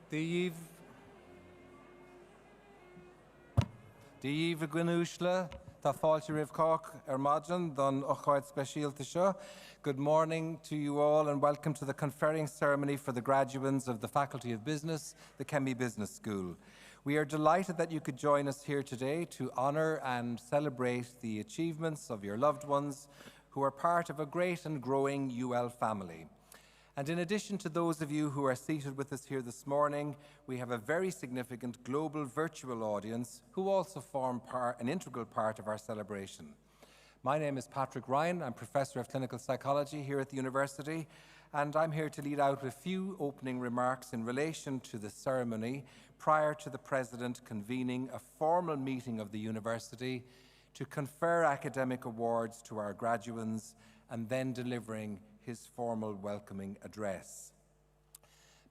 Díomh Gwanushla, Tá fáilte ribh Cork Maidin don Ochhaid Speisialta seo. Good morning to you all and welcome to the conferring ceremony for the graduates of the Faculty of Business, the Kemmy Business School. We are delighted that you could join us here today to honour and celebrate the achievements of your loved ones who are part of a great and growing UL family. And in addition to those of you who are seated with us here this morning, we have a very significant global virtual audience who also form an integral part of our celebration. My name is Patrick Ryan. I'm Professor of Clinical Psychology here at the University, and I'm here to lead out with a few opening remarks in relation to the ceremony prior to the President convening a formal meeting of the University to confer academic awards to our graduates and then delivering his formal welcoming address.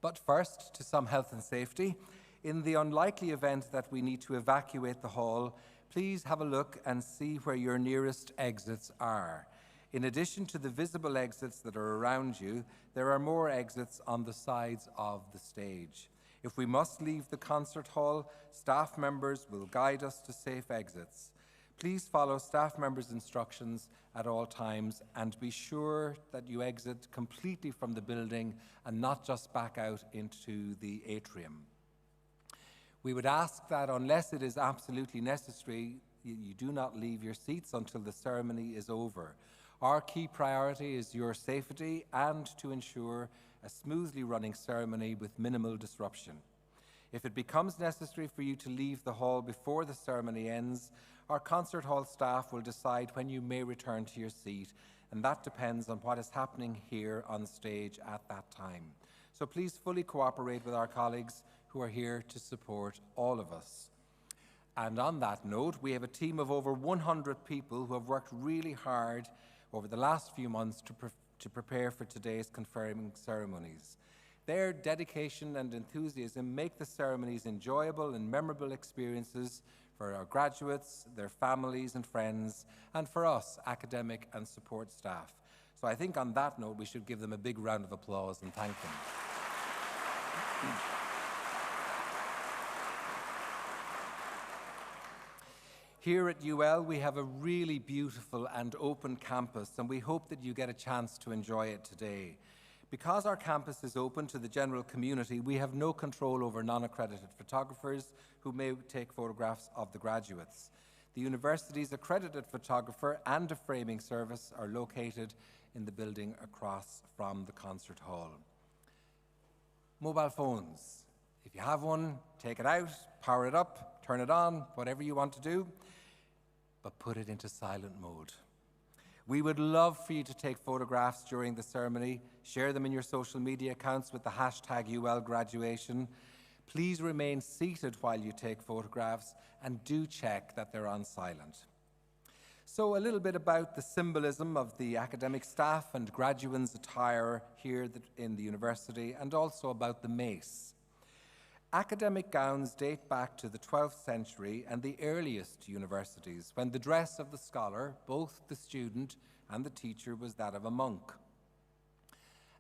But first, to some health and safety. In the unlikely event that we need to evacuate the hall, please have a look and see where your nearest exits are. In addition to the visible exits that are around you, there are more exits on the sides of the stage. If we must leave the concert hall, staff members will guide us to safe exits. Please follow staff members' instructions at all times and be sure that you exit completely from the building and not just back out into the atrium. We would ask that unless it is absolutely necessary, you do not leave your seats until the ceremony is over. Our key priority is your safety and to ensure a smoothly running ceremony with minimal disruption. If it becomes necessary for you to leave the hall before the ceremony ends, our concert hall staff will decide when you may return to your seat, and that depends on what is happening here on stage at that time. So please fully cooperate with our colleagues who are here to support all of us. And on that note, we have a team of over 100 people who have worked really hard over the last few months to prepare for today's conferring ceremonies. Their dedication and enthusiasm make the ceremonies enjoyable and memorable experiences for our graduates, their families and friends, and for us, academic and support staff. So I think on that note, we should give them a big round of applause and thank them. Here at UL, we have a really beautiful and open campus, and we hope that you get a chance to enjoy it today. Because our campus is open to the general community, we have no control over non-accredited photographers who may take photographs of the graduates. The university's accredited photographer and a framing service are located in the building across from the concert hall. Mobile phones. If you have one, take it out, power it up, turn it on, whatever you want to do, but put it into silent mode. We would love for you to take photographs during the ceremony, share them in your social media accounts with the hashtag #ULGraduation. Please remain seated while you take photographs and do check that they're on silent. So a little bit about the symbolism of the academic staff and graduates' attire here in the university, and also about the mace. Academic gowns date back to the 12th century and the earliest universities, when the dress of the scholar, both the student and the teacher, was that of a monk.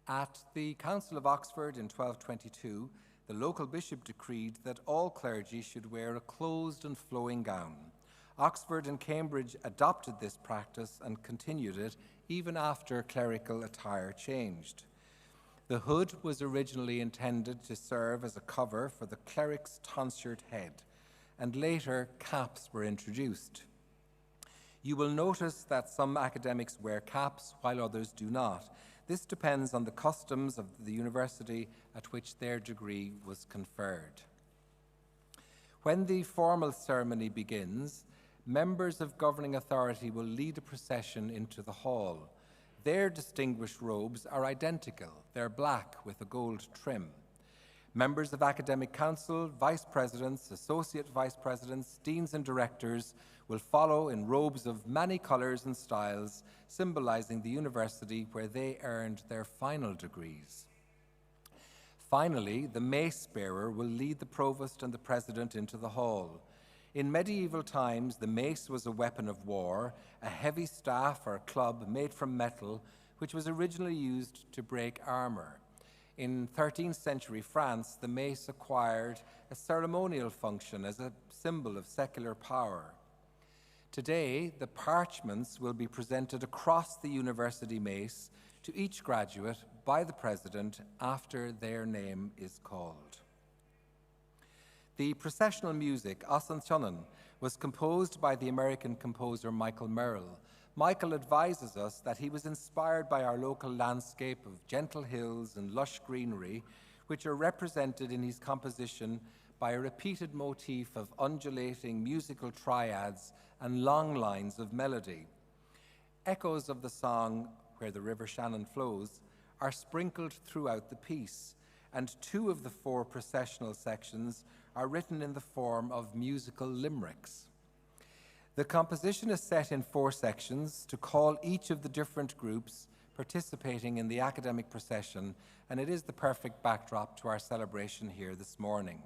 At the Council of Oxford in 1222, the local bishop decreed that all clergy should wear a closed and flowing gown. Oxford and Cambridge adopted this practice and continued it even after clerical attire changed. The hood was originally intended to serve as a cover for the cleric's tonsured head, and later caps were introduced. You will notice that some academics wear caps while others do not. This depends on the customs of the university at which their degree was conferred. When the formal ceremony begins, members of governing authority will lead a procession into the hall. Their distinguished robes are identical. They're black with a gold trim. Members of academic council, vice presidents, associate vice presidents, deans and directors will follow in robes of many colours and styles, symbolising the university where they earned their final degrees. Finally, the mace bearer will lead the provost and the president into the hall. In medieval times, the mace was a weapon of war, a heavy staff or club made from metal, which was originally used to break armour. In 13th century France, the mace acquired a ceremonial function as a symbol of secular power. Today, the parchments will be presented across the university mace to each graduate by the president after their name is called. The processional music, Asancionan, was composed by the American composer Michael Merrill. Michael advises us that he was inspired by our local landscape of gentle hills and lush greenery, which are represented in his composition by a repeated motif of undulating musical triads and long lines of melody. Echoes of the song, Where the River Shannon Flows, are sprinkled throughout the piece, and 2 of the 4 processional sections are written in the form of musical limericks. The composition is set in 4 sections to call each of the different groups participating in the academic procession, and it is the perfect backdrop to our celebration here this morning.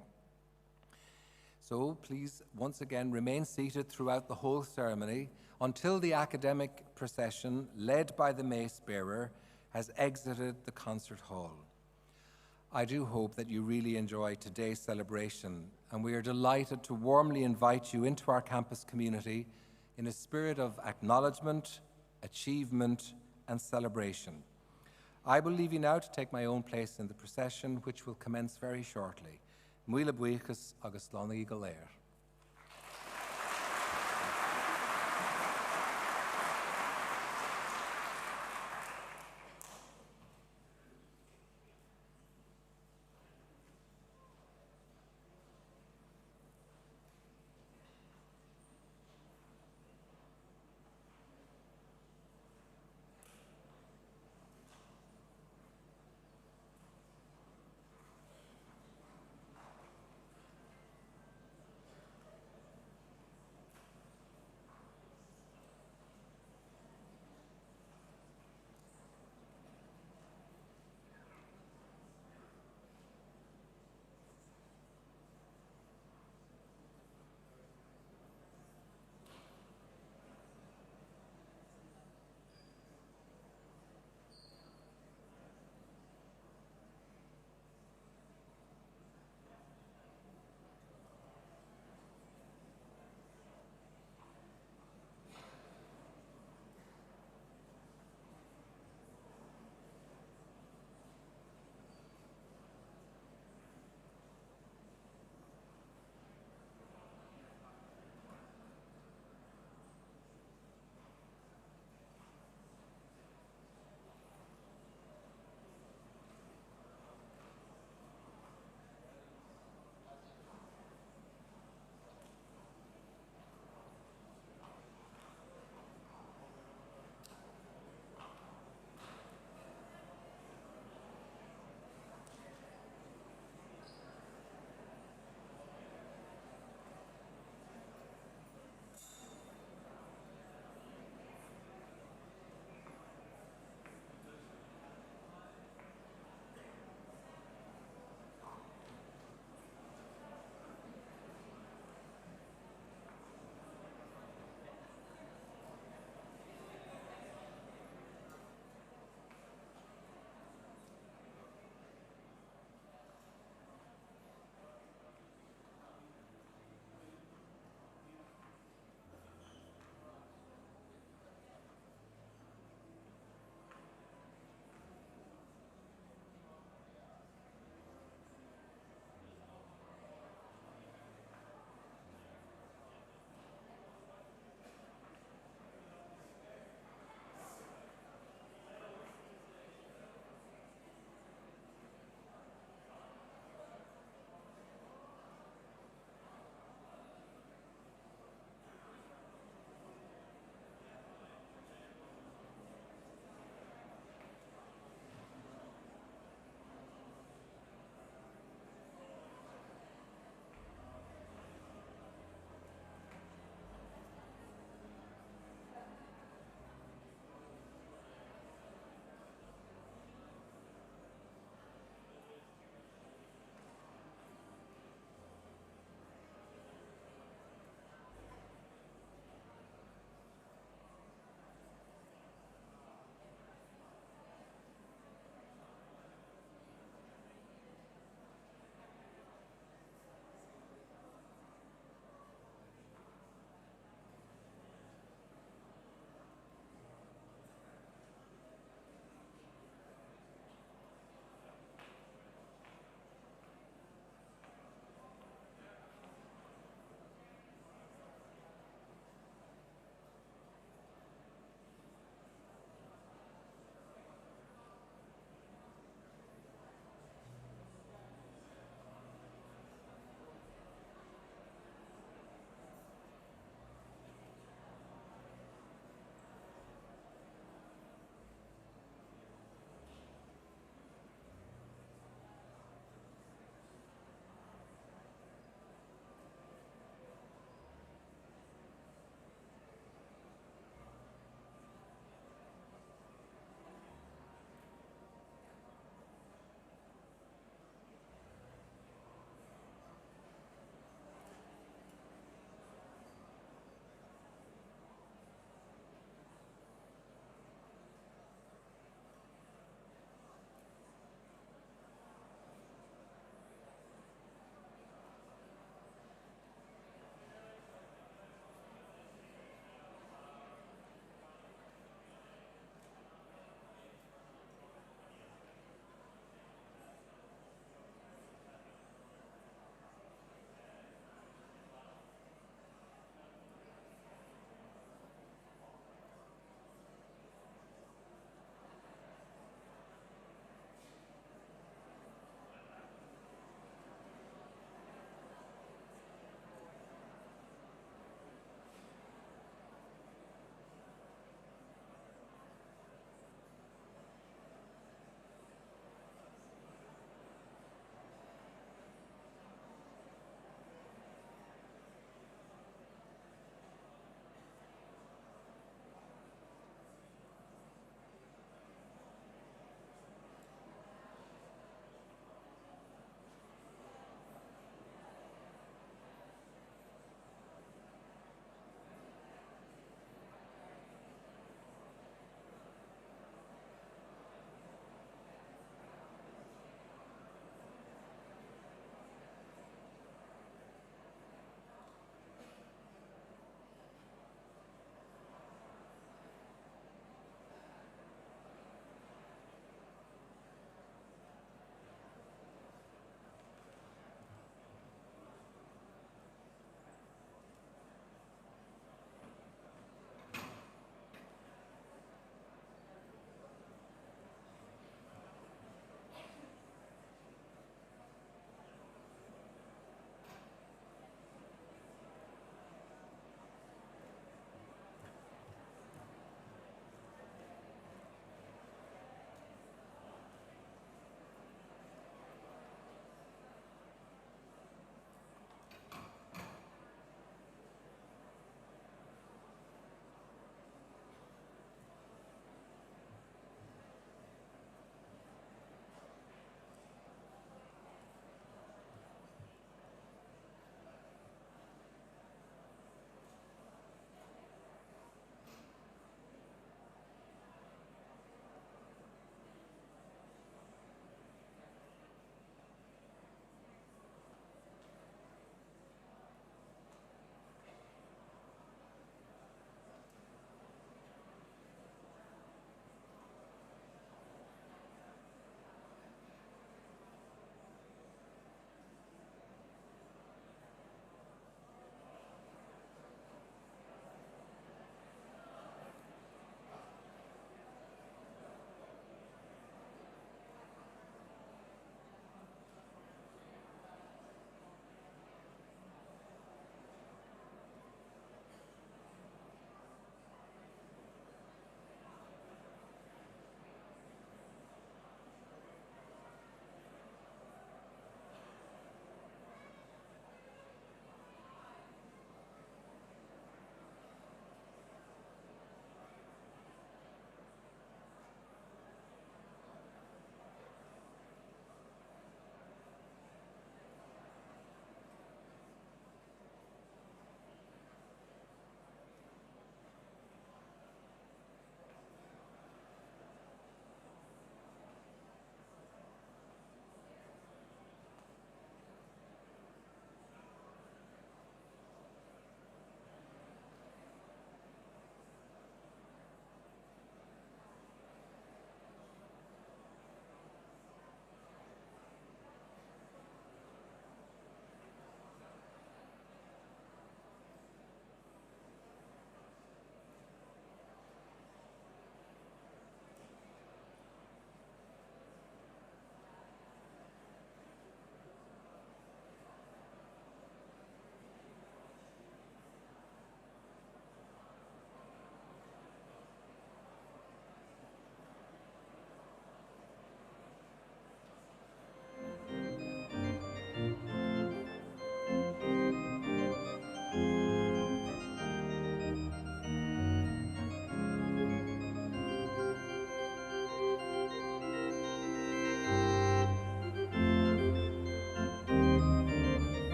So please, once again, remain seated throughout the whole ceremony until the academic procession, led by the mace bearer, has exited the concert hall. I do hope that you really enjoy today's celebration, and we are delighted to warmly invite you into our campus community in a spirit of acknowledgement, achievement, and celebration. I will leave you now to take my own place in the procession, which will commence very shortly. Muile buíochas agus slánnaí go léir.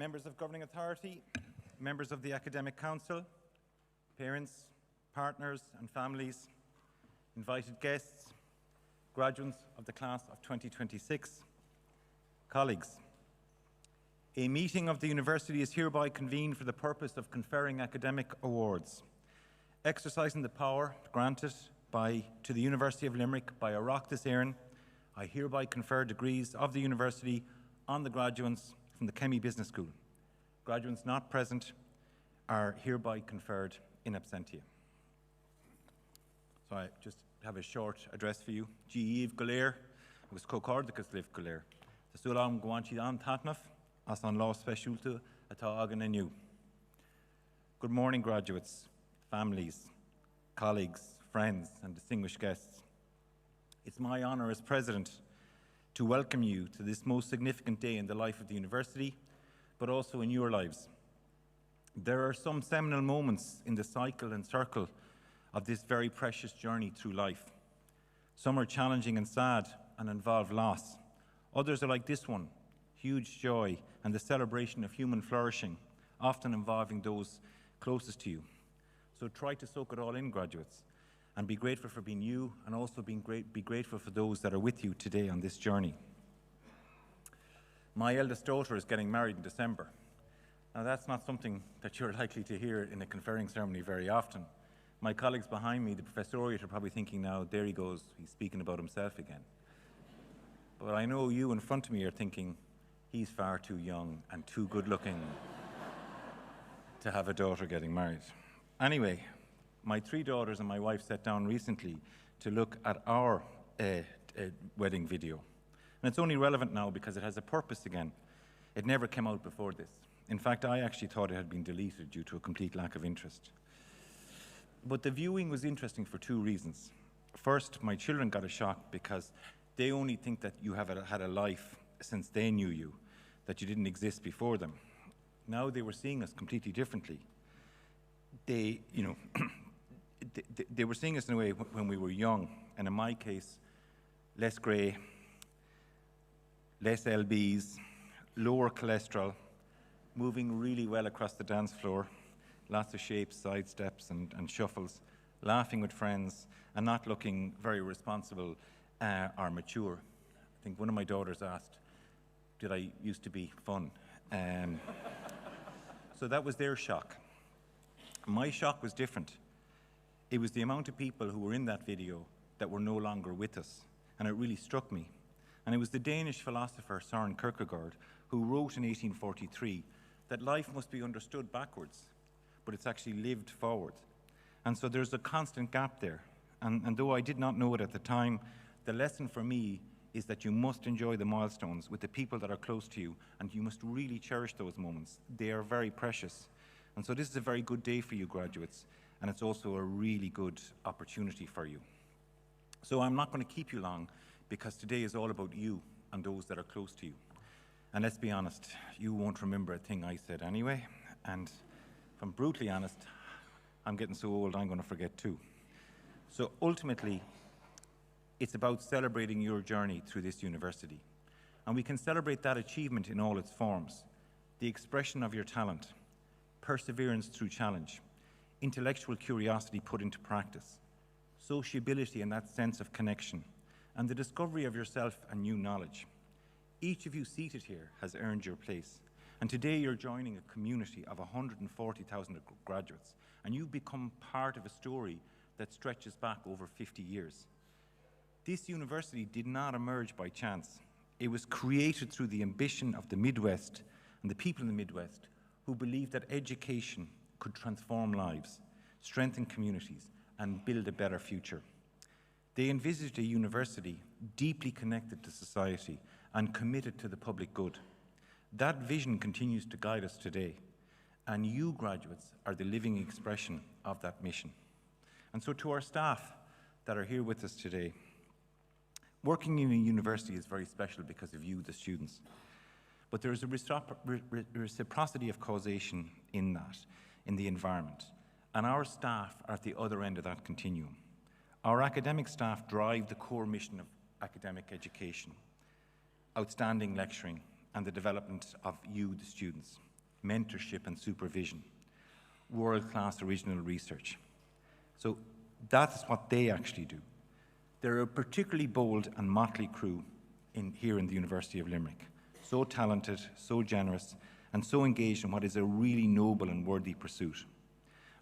members of governing authority, members of the academic council, parents, partners and families, invited guests, graduates of the class of 2026, colleagues. A meeting of the university is hereby convened for the purpose of conferring academic awards. Exercising the power granted to the University of Limerick by Oireachtas Éireann, I hereby confer degrees of the university on the graduates from the Kemmy Business School. Graduates not present are hereby conferred in absentia. So I just have a short address for you. G. Eve Golair, agus cócárdachas liv Golair. Tásúil am gwaanchi an tatnaf, as an law specialty atá agan aniu. Good morning, graduates, families, colleagues, friends, and distinguished guests. It's my honor as president to welcome you to this most significant day in the life of the university, but also in your lives. There are some seminal moments in the cycle and circle of this very precious journey through life. Some are challenging and sad and involve loss. Others are like this one, huge joy and the celebration of human flourishing, often involving those closest to you. So try to soak it all in, graduates, and be grateful for being you, and also be grateful for those that are with you today on this journey. My eldest daughter is getting married in December. Now that's not something that you're likely to hear in a conferring ceremony very often. My colleagues behind me, the professoriate, are probably thinking now, there he goes, he's speaking about himself again. But I know you in front of me are thinking, he's far too young and too good looking to have a daughter getting married. Anyway, my 3 daughters and my wife sat down recently to look at our wedding video. And it's only relevant now because it has a purpose again. It never came out before this. In fact, I actually thought it had been deleted due to a complete lack of interest. But the viewing was interesting for 2 reasons. First, my children got a shock because they only think that you have had a life since they knew you, that you didn't exist before them. Now they were seeing us completely differently. They were seeing us in a way when we were young, and in my case, less grey, less LBs, lower cholesterol, moving really well across the dance floor, lots of shapes, side steps and shuffles, laughing with friends, and not looking very responsible or mature. I think one of my daughters asked, did I used to be fun? So that was their shock. My shock was different. It was the amount of people who were in that video that were no longer with us, and it really struck me. And it was the Danish philosopher Søren Kierkegaard who wrote in 1843 that life must be understood backwards, but it's actually lived forward. And so there's a constant gap there. And though I did not know it at the time, the lesson for me is that you must enjoy the milestones with the people that are close to you, and you must really cherish those moments. They are very precious. And so this is a very good day for you, graduates, and it's also a really good opportunity for you. So I'm not going to keep you long, because today is all about you and those that are close to you. And let's be honest, you won't remember a thing I said anyway, and if I'm brutally honest, I'm getting so old I'm going to forget too. So ultimately, it's about celebrating your journey through this university. And we can celebrate that achievement in all its forms: the expression of your talent, perseverance through challenge, intellectual curiosity put into practice, sociability and that sense of connection, and the discovery of yourself and new knowledge. Each of you seated here has earned your place. And today you're joining a community of 140,000 graduates, and you've become part of a story that stretches back over 50 years. This university did not emerge by chance. It was created through the ambition of the Midwest and the people in the Midwest who believed that education could transform lives, strengthen communities, and build a better future. They envisaged a university deeply connected to society and committed to the public good. That vision continues to guide us today, and you graduates are the living expression of that mission. And so to our staff that are here with us today, working in a university is very special because of you, the students. But there is a reciprocity of causation in that, in the environment. And our staff are at the other end of that continuum. Our academic staff drive the core mission of academic education, outstanding lecturing, and the development of you, the students, mentorship and supervision, world-class original research, So that's what they actually do. They're a particularly bold and motley crew here in the University of Limerick. So talented, so generous, and so engaged in what is a really noble and worthy pursuit.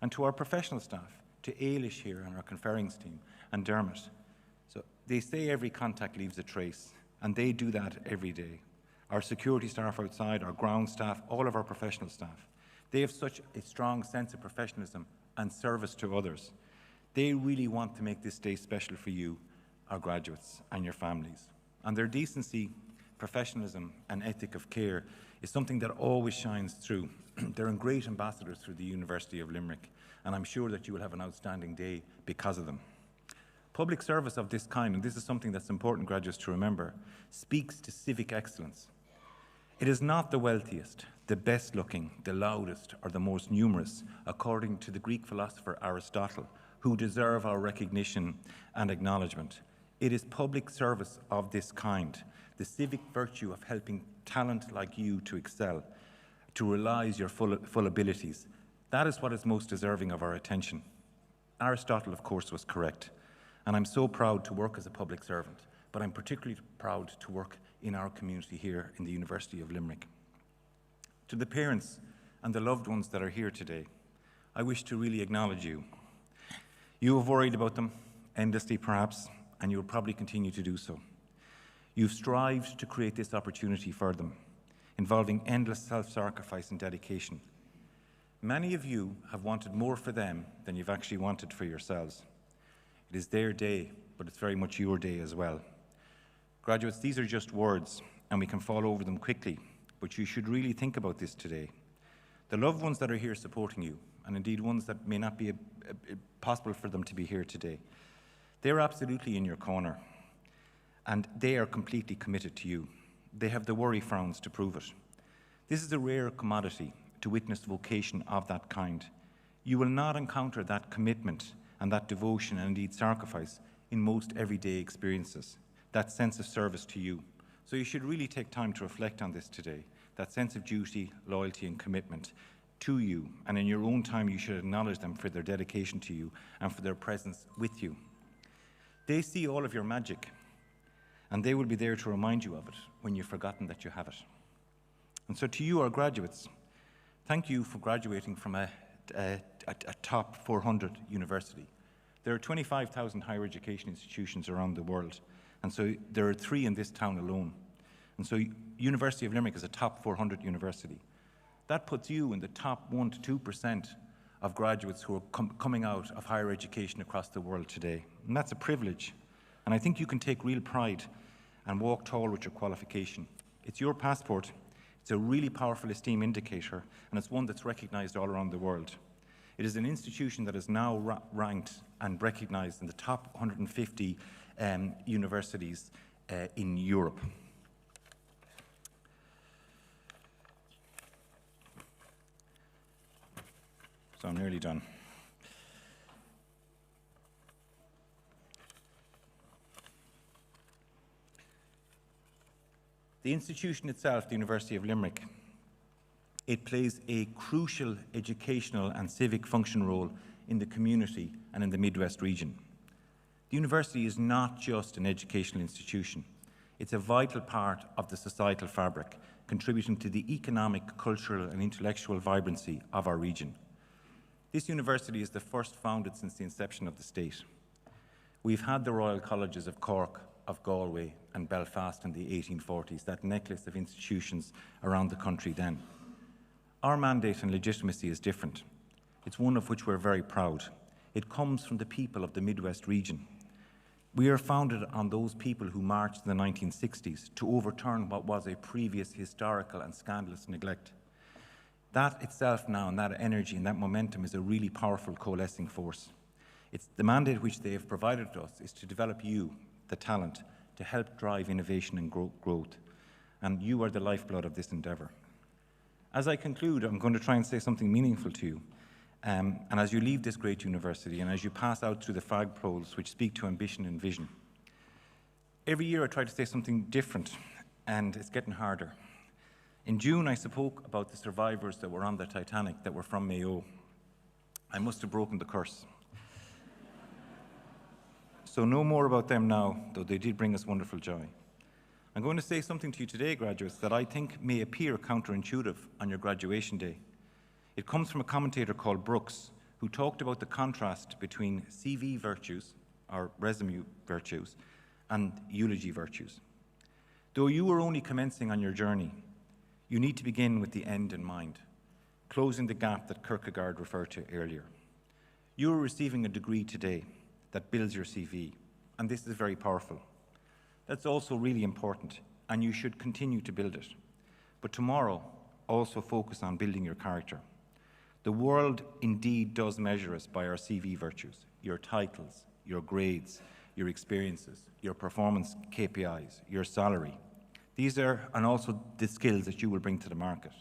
And to our professional staff, to Ailish here and our Conferrings team, and Dermot. So they say every contact leaves a trace, and they do that every day. Our security staff outside, our ground staff, all of our professional staff. They have such a strong sense of professionalism and service to others. They really want to make this day special for you, our graduates, and your families. And their decency, professionalism, and ethic of care is something that always shines through. They're great ambassadors through the University of Limerick, and I'm sure that you will have an outstanding day because of them. Public service of this kind, and this is something that's important, graduates, to remember, speaks to civic excellence. It is not the wealthiest, the best looking, the loudest, or the most numerous, according to the Greek philosopher Aristotle, who deserve our recognition and acknowledgement. It is public service of this kind, the civic virtue of helping talent like you to excel, to realize your full abilities. That is what is most deserving of our attention. Aristotle, of course, was correct, and I'm so proud to work as a public servant, but I'm particularly proud to work in our community here in the University of Limerick. To the parents and the loved ones that are here today, I wish to really acknowledge you. You have worried about them endlessly, perhaps, and you will probably continue to do so. You've strived to create this opportunity for them, involving endless self-sacrifice and dedication. Many of you have wanted more for them than you've actually wanted for yourselves. It is their day, but it's very much your day as well. Graduates, these are just words, and we can fall over them quickly, but you should really think about this today. The loved ones that are here supporting you, and indeed ones that may not be possible for them to be here today, they're absolutely in your corner, and they are completely committed to you. They have the worry frowns to prove it. This is a rare commodity to witness vocation of that kind. You will not encounter that commitment and that devotion and indeed sacrifice in most everyday experiences, that sense of service to you. So you should really take time to reflect on this today, that sense of duty, loyalty and commitment to you, and in your own time you should acknowledge them for their dedication to you and for their presence with you. They see all of your magic, and they will be there to remind you of it when you've forgotten that you have it. And so to you, our graduates, thank you for graduating from a top 400 university. There are 25,000 higher education institutions around the world, and so there are 3 in this town alone. And so University of Limerick is a top 400 university. That puts you in the top 1% to 2% of graduates who are coming out of higher education across the world today. And that's a privilege. And I think you can take real pride and walk tall with your qualification. It's your passport. It's a really powerful esteem indicator, and it's one that's recognized all around the world. It is an institution that is now ranked and recognized in the top 150 universities in Europe. So I'm nearly done. The institution itself, the University of Limerick, it plays a crucial educational and civic function role in the community and in the Midwest region. The university is not just an educational institution. It's a vital part of the societal fabric, contributing to the economic, cultural and intellectual vibrancy of our region. This university is the first founded since the inception of the state. We've had the Royal Colleges of Cork, of Galway and Belfast in the 1840s, that necklace of institutions around the country then. Our mandate and legitimacy is different. It's one of which we're very proud. It comes from the people of the Midwest region. We are founded on those people who marched in the 1960s to overturn what was a previous historical and scandalous neglect. That itself now, and that energy and that momentum is a really powerful coalescing force. It's the mandate which they have provided to us is to develop you, the talent, to help drive innovation and growth. And you are the lifeblood of this endeavour. As I conclude, I'm going to try and say something meaningful to you. And as you leave this great university and as you pass out through the flag poles which speak to ambition and vision, every year I try to say something different, and it's getting harder. In June, I spoke about the survivors that were on the Titanic that were from Mayo. I must have broken the curse. so no more about them now, though they did bring us wonderful joy. I'm going to say something to you today, graduates, that I think may appear counterintuitive on your graduation day. It comes from a commentator called Brooks, who talked about the contrast between CV virtues, or resume virtues, and eulogy virtues. Though you are only commencing on your journey, you need to begin with the end in mind, closing the gap that Kierkegaard referred to earlier. You are receiving a degree today that builds your CV, and this is very powerful. That's also really important, and you should continue to build it. But tomorrow, also focus on building your character. The world indeed does measure us by our CV virtues, your titles, your grades, your experiences, your performance KPIs, your salary. These are, and also the skills that you will bring to the market.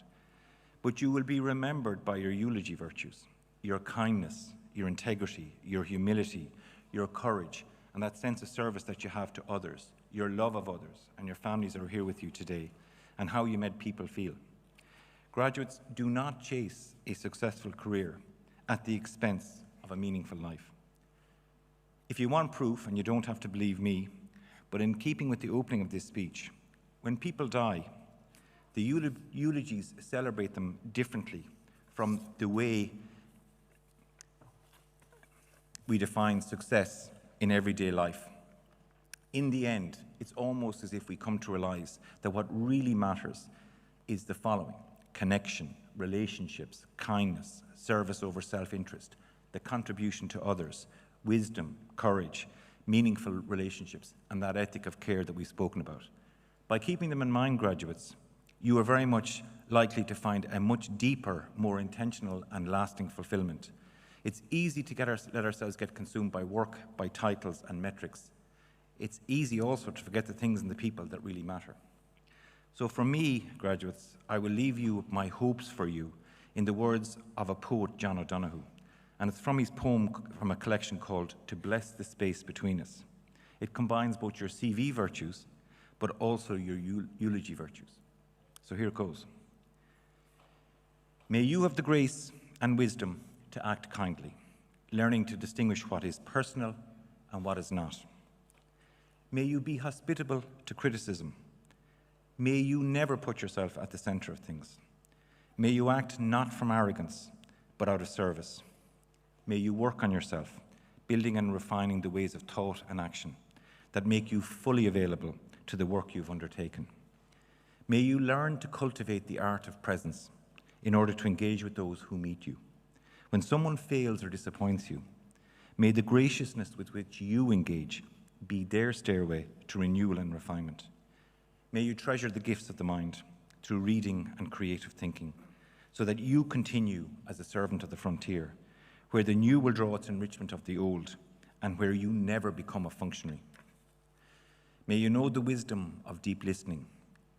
But you will be remembered by your eulogy virtues, your kindness, your integrity, your humility, your courage, and that sense of service that you have to others, your love of others, and your families that are here with you today, and how you made people feel. Graduates, do not chase a successful career at the expense of a meaningful life. If you want proof, and you don't have to believe me, but in keeping with the opening of this speech, when people die, the eulogies celebrate them differently from the way we define success in everyday life. In the end, it's almost as if we come to realize that what really matters is the following: connection, relationships, kindness, service over self-interest, the contribution to others, wisdom, courage, meaningful relationships, and that ethic of care that we've spoken about. By keeping them in mind, graduates, you are very much likely to find a much deeper, more intentional and lasting fulfillment. It's easy to let ourselves get consumed by work, by titles and metrics. It's easy also to forget the things and the people that really matter. So for me, graduates, I will leave you with my hopes for you in the words of a poet, John O'Donoghue. And it's from his poem from a collection called "To Bless the Space Between Us." It combines both your CV virtues, but also your eulogy virtues. So here it goes. May you have the grace and wisdom to act kindly, learning to distinguish what is personal and what is not. May you be hospitable to criticism. May you never put yourself at the center of things. May you act not from arrogance, but out of service. May you work on yourself, building and refining the ways of thought and action that make you fully available to the work you've undertaken. May you learn to cultivate the art of presence in order to engage with those who meet you. When someone fails or disappoints you, may the graciousness with which you engage be their stairway to renewal and refinement. May you treasure the gifts of the mind through reading and creative thinking, so that you continue as a servant of the frontier, where the new will draw its enrichment of the old, and where you never become a functionary. May you know the wisdom of deep listening,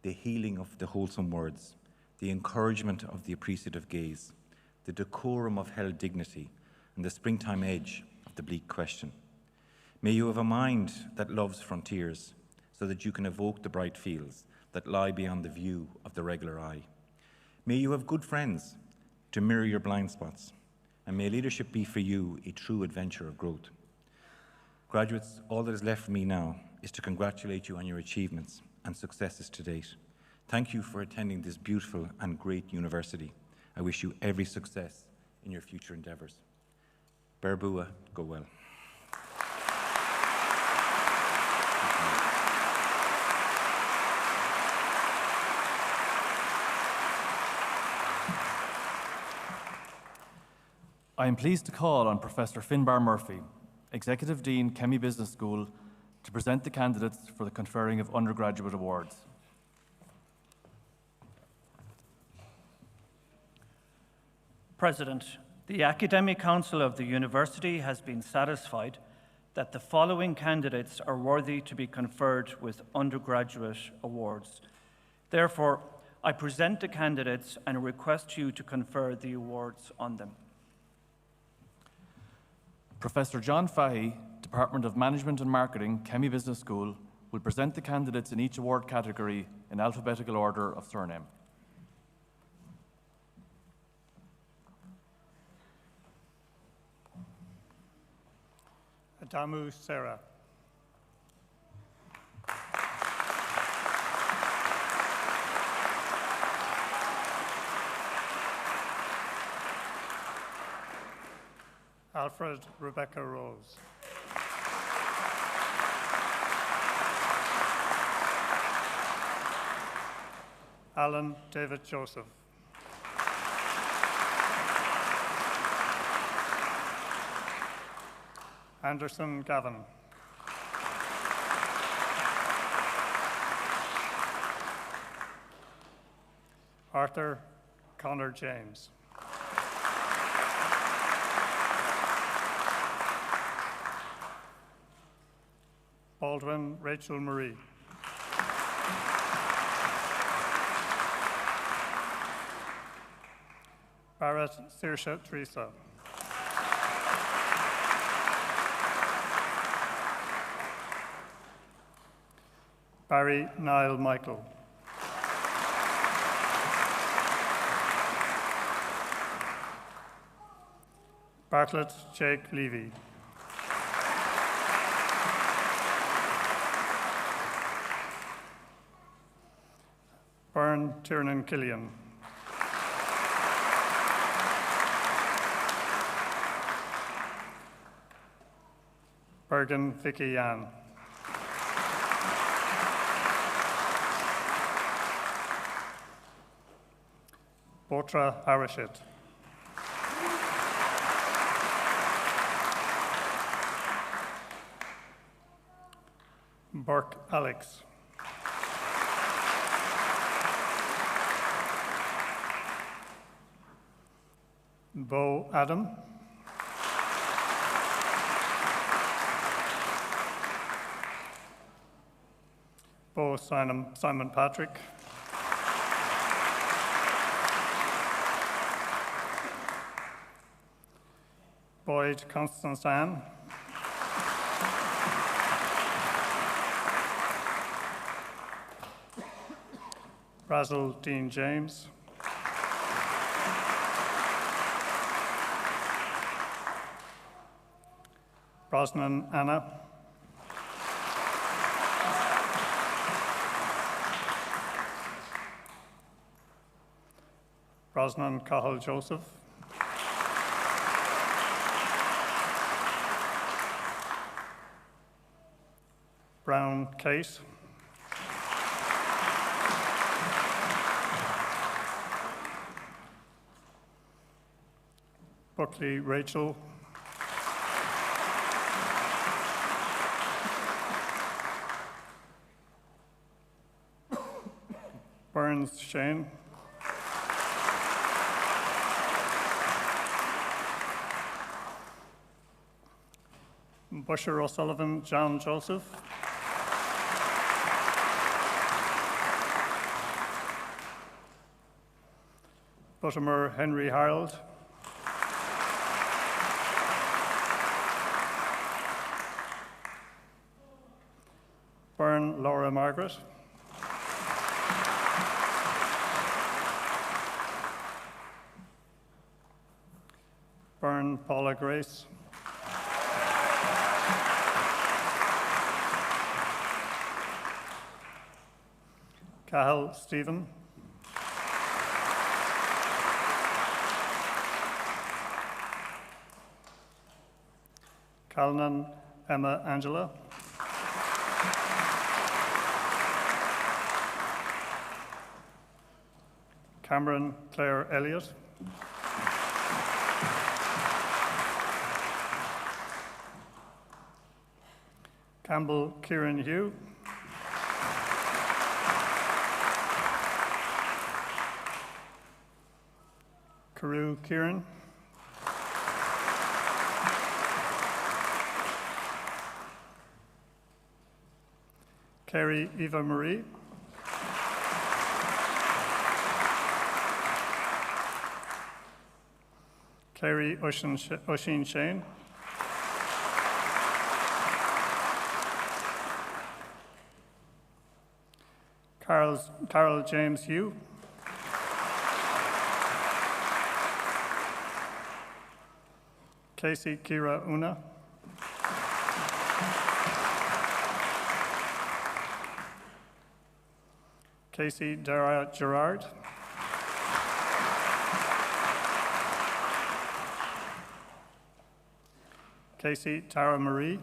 the healing of the wholesome words, the encouragement of the appreciative gaze, the decorum of held dignity, and the springtime edge of the bleak question. May you have a mind that loves frontiers, so that you can evoke the bright fields that lie beyond the view of the regular eye. May you have good friends to mirror your blind spots, and may leadership be for you a true adventure of growth. Graduates, all that is left for me now is to congratulate you on your achievements and successes to date. Thank you for attending this beautiful and great university. I wish you every success in your future endeavours. Berbua, go well. I am pleased to call on Professor Finbar Murphy, Executive Dean, Kemmy Business School, to present the candidates for the conferring of undergraduate awards. President, the Academic Council of the University has been satisfied that the following candidates are worthy to be conferred with undergraduate awards. Therefore, I present the candidates and request you to confer the awards on them. Professor John Fahey, Department of Management and Marketing, Kemmy Business School, will present the candidates in each award category in alphabetical order of surname. Adamu Sarah. Alfred Rebecca Rose. Alan David Joseph. Anderson Gavin. Arthur Connor James. Baldwin Rachel Marie. Barrett Saoirse Teresa. Barry Niall Michael. Bartlett Jake Levy. Byrne Tiernan Killian. Bergen Vicky Yan. Botra Arashit. Burke Alex. Bo Adam. Bo Simon Patrick. Boyd Constance Ann. Brazel Dean James. Brosnan Anna. Brosnan Cahill Joseph. Brown Kate. Buckley Rachel. Burns Shane. Busher O'Sullivan John Joseph. Buttimer Henry Harold. Byrne Laura Margaret. Byrne Paula Grace. Cahill Stephen. Calnan Emma Angela. Cameron Claire Elliott. Campbell Kieran Hugh. Carew Kieran. Carrie Eva Marie. Carrie Oisin Shane. Carol James Hugh. Casey Kira Una. Casey Dara Gerard. Casey Tara Marie.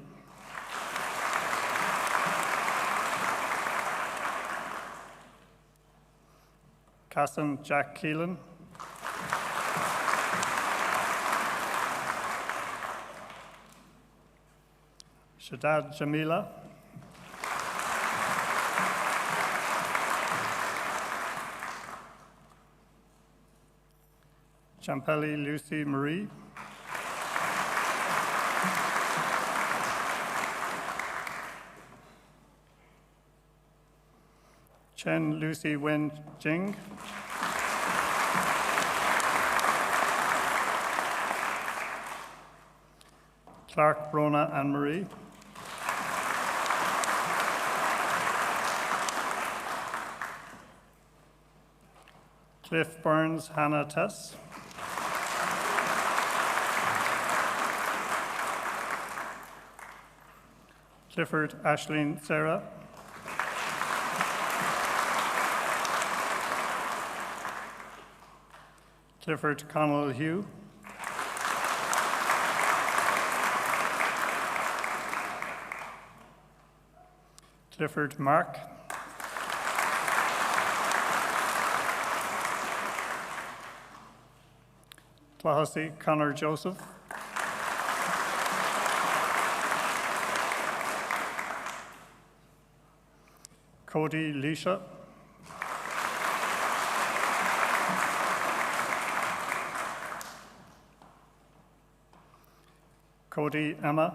Casson Jack Keelan. Shaddad Jamila. Champelli Lucy Marie. Chen Lucy Wen Jing. Clark Brona Anne Marie. Cliff Burns Hannah Tess. Clifford Ashleen Sarah. Clifford Connell Hugh. Clifford Mark. Clahosy Connor Joseph. Cody Leisha. Cody Emma.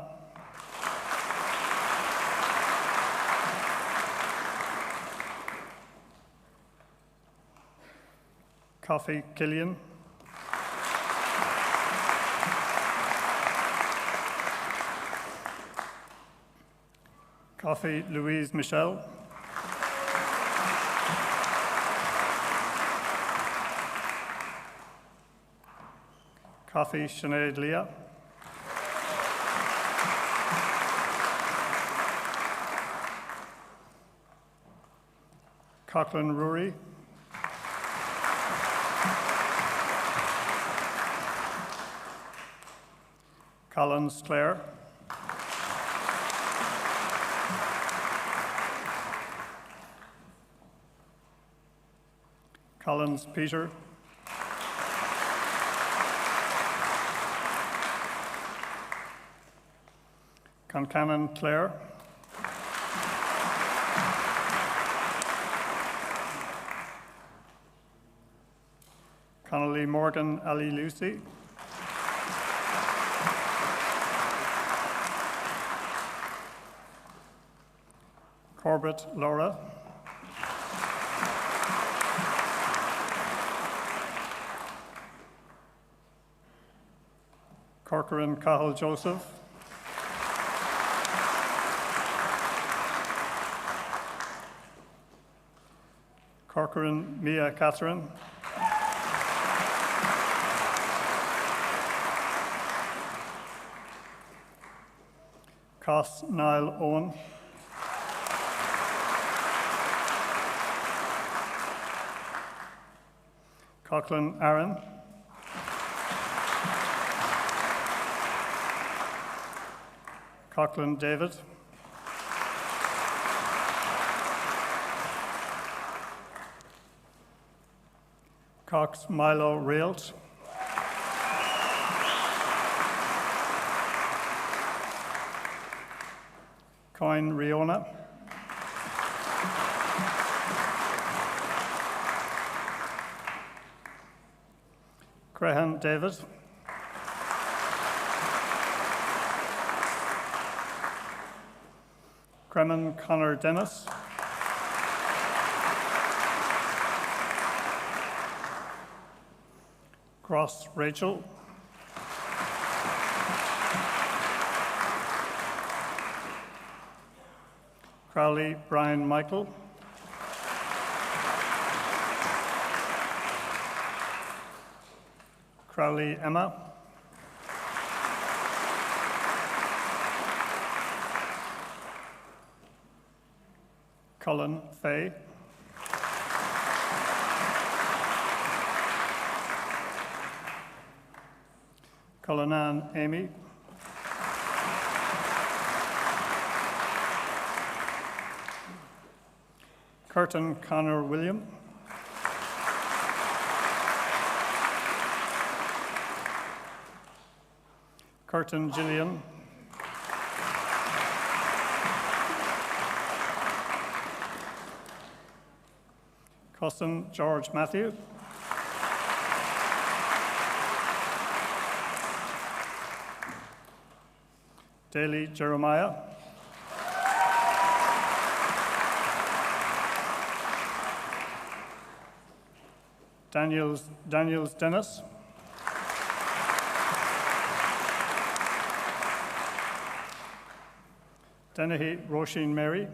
Coffee Killian. Coffee Louise Michelle. Coffee Sinead Leah. Cochran Rory. Collins Clare. Collins Peter. Concannon Clare. Connolly Morgan Ali Lucy. Corbett Laura. Corcoran Cahill Joseph. Corcoran Mia Catherine. Cos Niall Owen. Coughlin Aaron. Coughlin David. Cox Milo Realt. Coin Riona. Crehan David. Cremen Connor Dennis. Gross Rachel. Crowley Brian Michael. Crowley Emma. Cullen Fay. Cullinan Amy. Curtin Connor William. Curtin Gillian. Costin George Matthew. Daly Jeremiah. Daniels Dennis. Dennehy Roisin Mary.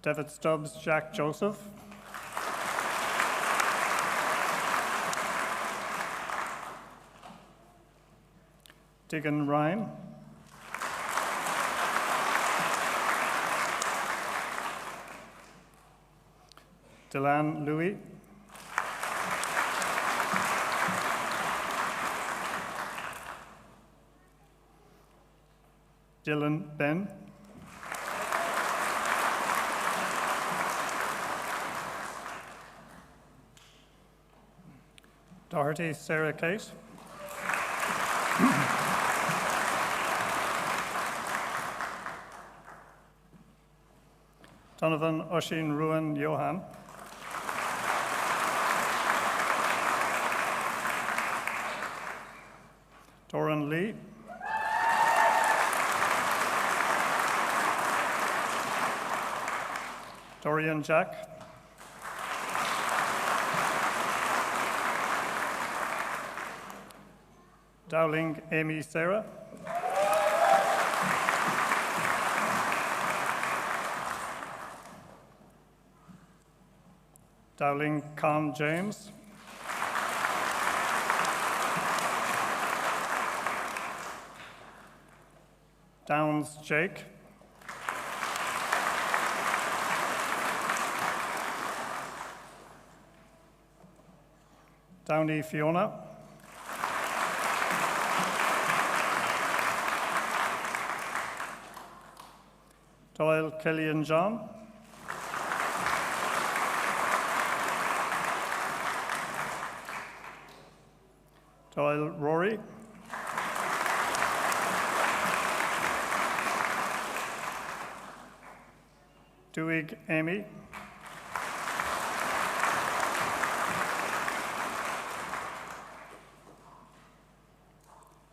David Stubbs Jack Joseph. Digan Ryan. Delan Louis. Dylan Ben. Doherty Sarah Kate. Donovan Oshin Ruan Johan. Doran Lee. Dorian Jack. Dowling Amy Sarah. Dowling Con James. Downs Jake. Downey Fiona. Doyle Kelly and John. Doyle Rory. Duig Amy.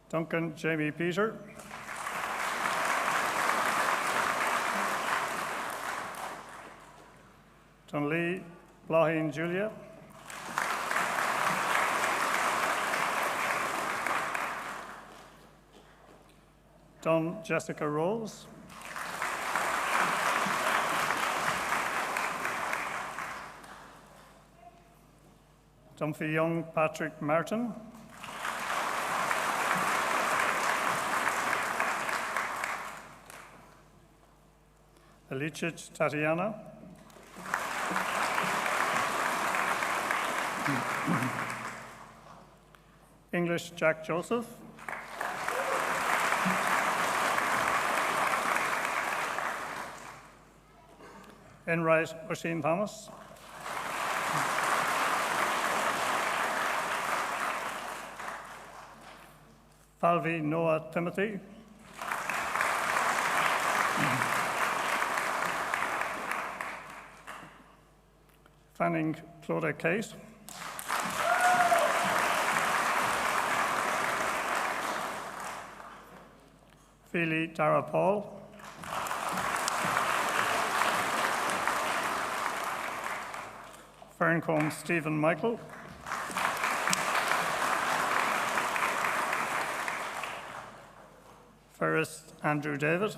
Duncan Jamie Peter. Dunlee Blahin Julia. Dun Jessica Rose. Dunphy Young Patrick Martin. Elicic Tatiana. English Jack Joseph. Enright Oisin Thomas. Falvey Noah Timothy. Fanning Clodagh Kate. Feely Dara Paul. Ferncombe Stephen Michael. Ferris Andrew David.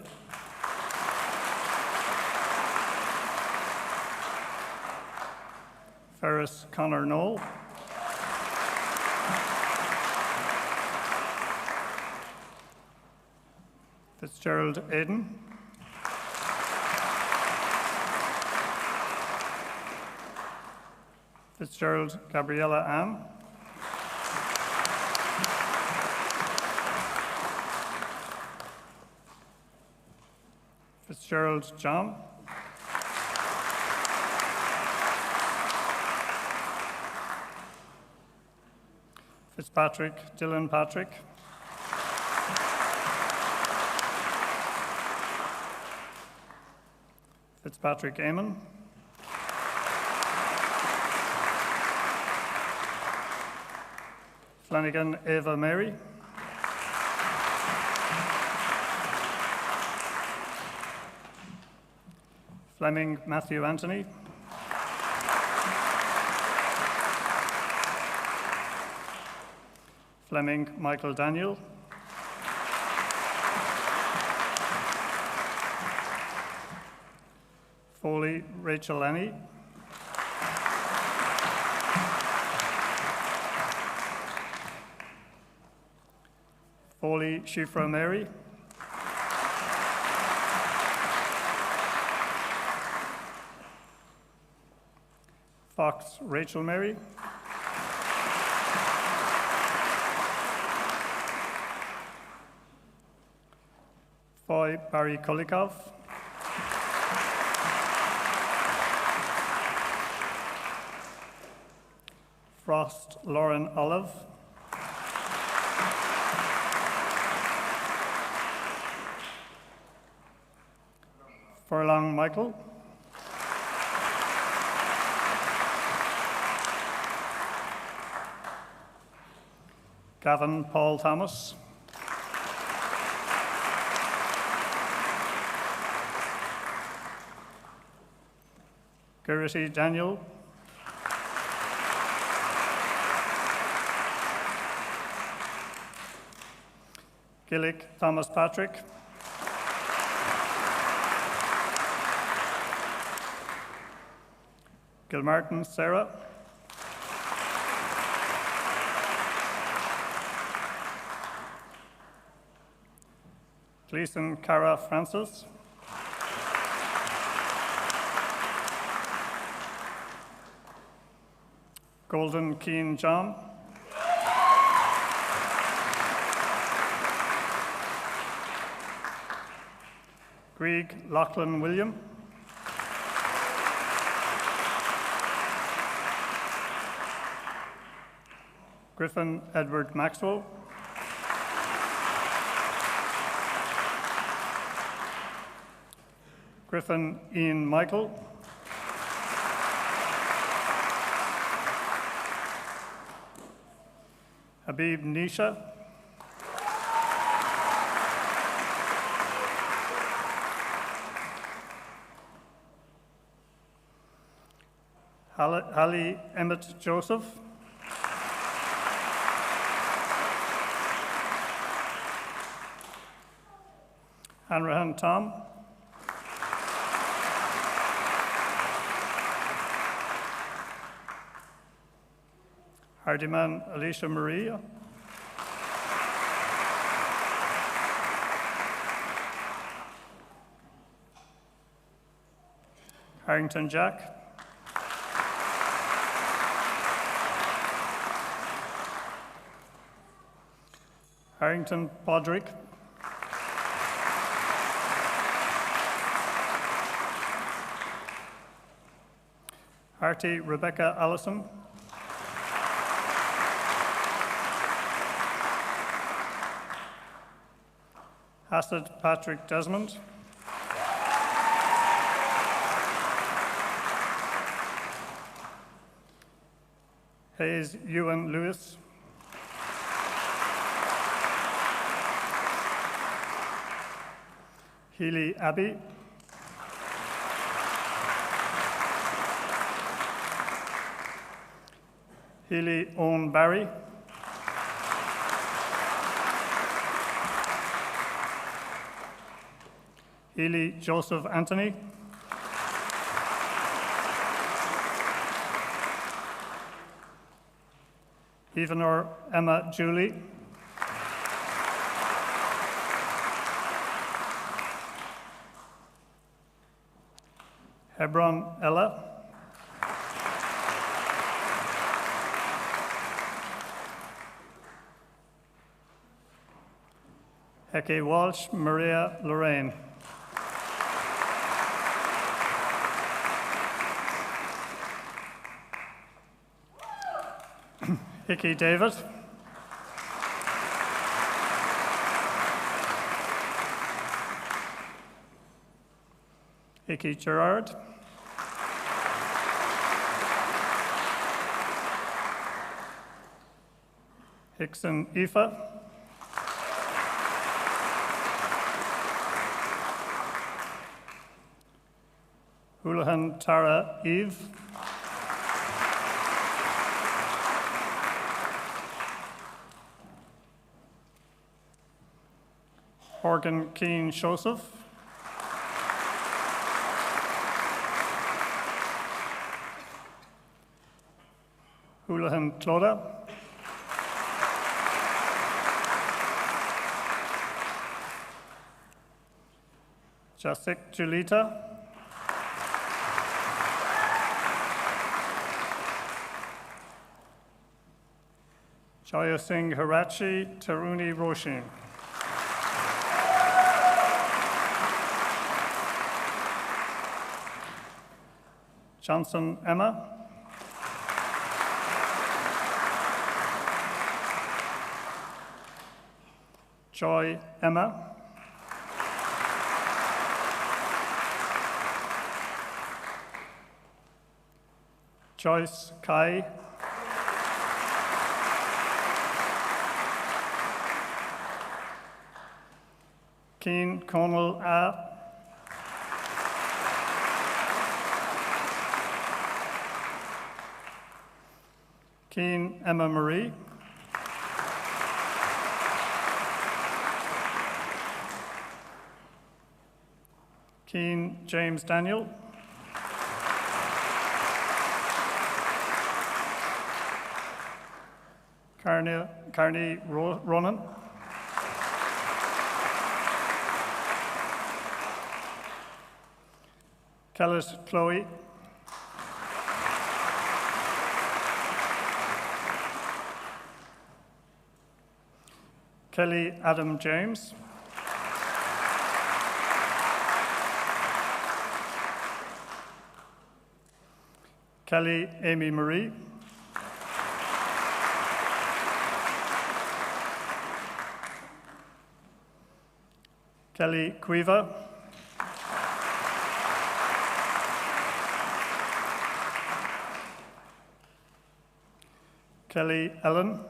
Ferris Connor Knoll. Fitzgerald Aiden. Fitzgerald Gabriella Ann. Fitzgerald John. Fitzpatrick Dylan Patrick. Fitzpatrick Eamon. Flanagan Eva Mary. Fleming Matthew Anthony. Fleming Michael Daniel. Foley Rachel Annie. Foley Shifra Mary. Fox Rachel Mary. Foy Barry Kolikov. Frost Lauren Olive. Furlong Michael. Gavin Paul Thomas. Gurity Daniel. Gillick Thomas Patrick. Gilmartin Sarah. Gleason Cara Francis. Golden Keen John. Grieg Lachlan William. Griffin Edward Maxwell. Griffin Ian Michael. Habib Nisha. Hallie Emmett Joseph. Hanrahan Tom. Hardiman Alicia Maria. Harrington Jack. Harrington Podrick. Artie Rebecca Allison. Hassett Patrick Desmond. Hayes Ewan Lewis. Healy Abbey. Healy Owen Barry. Healy Joseph Anthony. Evanor Emma Julie. Hebron Ella. Hecke Walsh Maria Lorraine. Hickey David. Hickey Gerard. Hickson Aoife. Houlihan Tara Eve. Horgan Keane Joseph. Houlihan Clodagh. Jasik Julita. Jaya Singh Hirachi Taruni Roshin. Johnson Emma. Joy Emma. Joyce Kai. Keen Conal A. Keen Emma Marie. Keen James Daniel. Carney Ronan. Kellis Chloe. Kelly Adam James. Kelly Amy Marie. Kelly Cuiva. Kelly Ellen.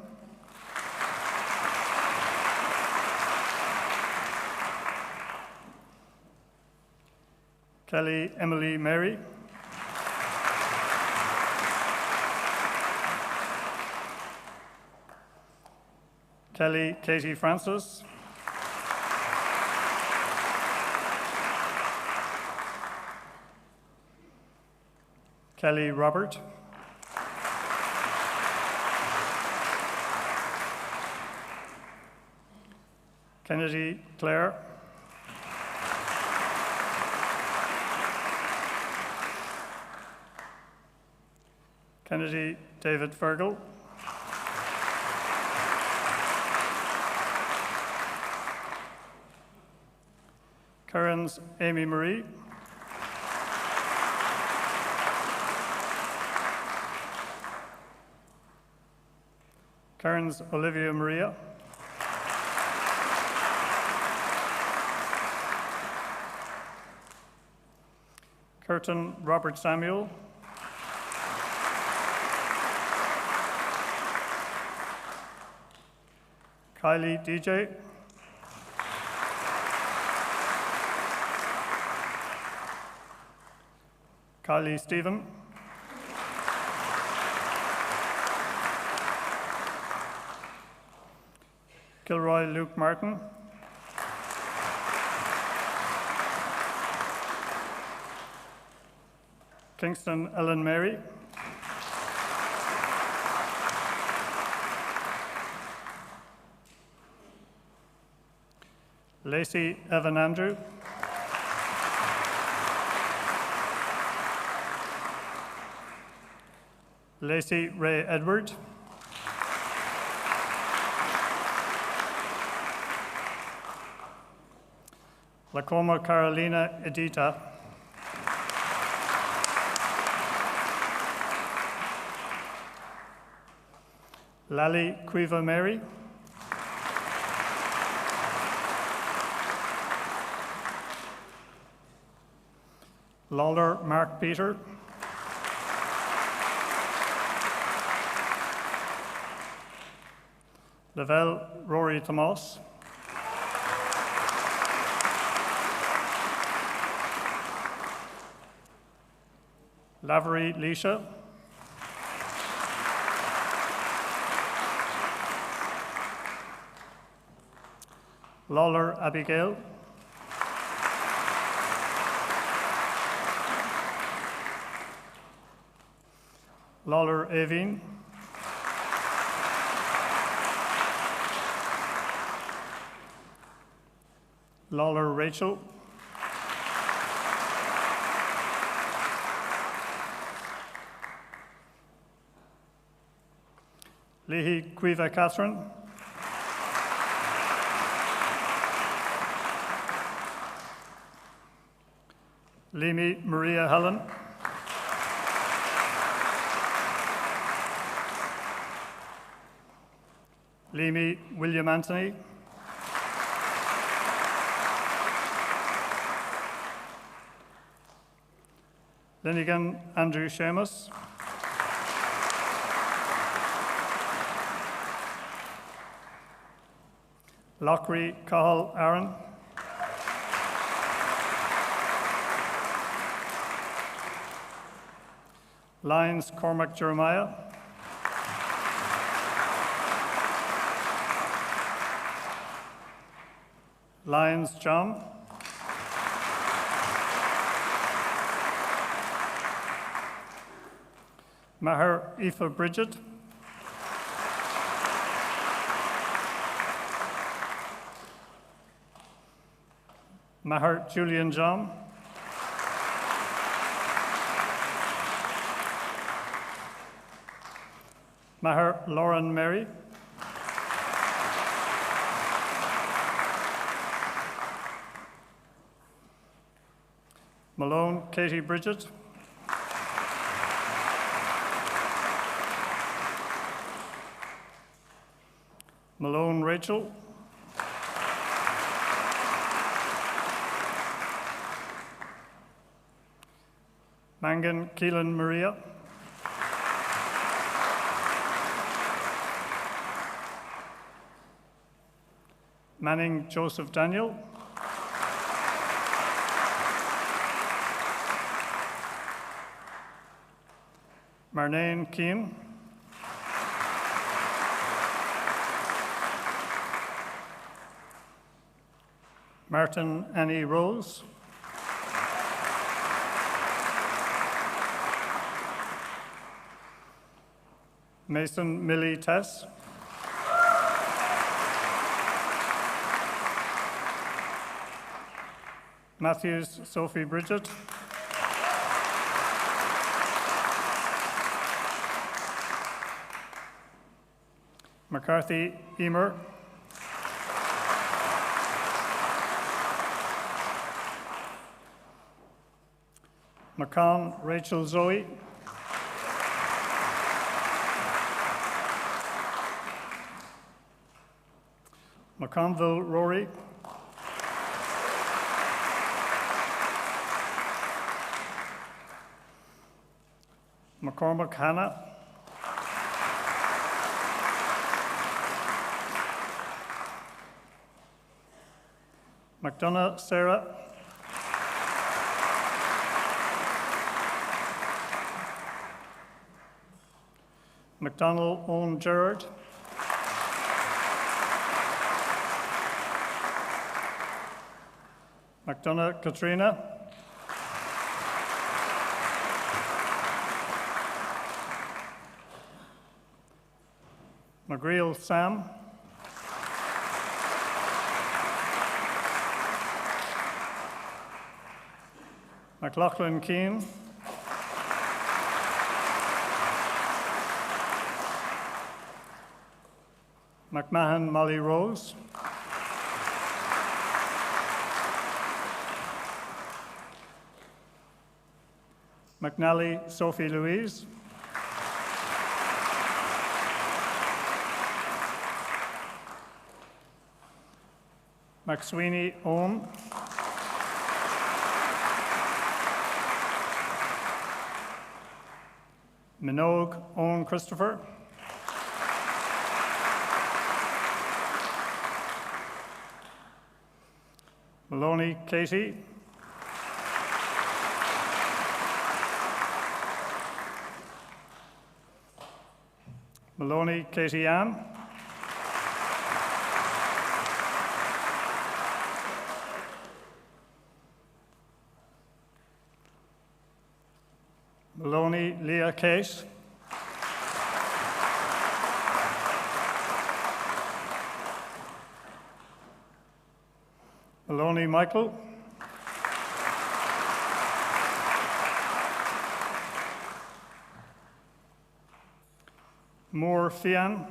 Kelly Emily Mary. Kelly Katie Francis. Kelly Robert. Kennedy Claire. Kennedy David Fergal. Curran's Amy Marie. Curran's Olivia Maria. Curtin Robert Samuel. Kylie DJ. Kylie Stephen. Kilroy Luke Martin. Kingston Ellen Mary. Lacey Evan Andrew. Lacey Ray Edward. Lacoma Carolina Edita. Lally Cuiva Mary. Lawler Mark Peter. Lavelle Rory Tomas. Lavery Leisha. Lawler Abigail. Lawler Aveen. Lawler Rachel. Leahy Cuiva Catherine. Leamy Maria Helen. Leamy William Anthony. Linigan Andrew Seamus. Lockery Cahill Aaron. Lyons Cormac Jeremiah. Lyons John. Maher Aoife Bridget. Maher Julian John. Maher Lauren Mary. Malone Katie Bridget. Malone Rachel. Mangan Keelan Maria. Manning Joseph Daniel. Marnane Keane. Martin Annie Rose. Mason Millie Tess. Matthews Sophie Bridget. McCarthy Emer. McCann Rachel Zoe. McConville Rory. McCormick Hannah. McDonough Sarah. McDonald Owen Gerard. McDonough Katrina. McGreal Sam. McLaughlin Keane. McMahon Molly Rose. McNally Sophie Louise. McSweeney Owen, Minogue Owen Christopher, Maloney Katie, Maloney Katie Ann, Maloney Leah Case, Maloney Michael, Moore Fian,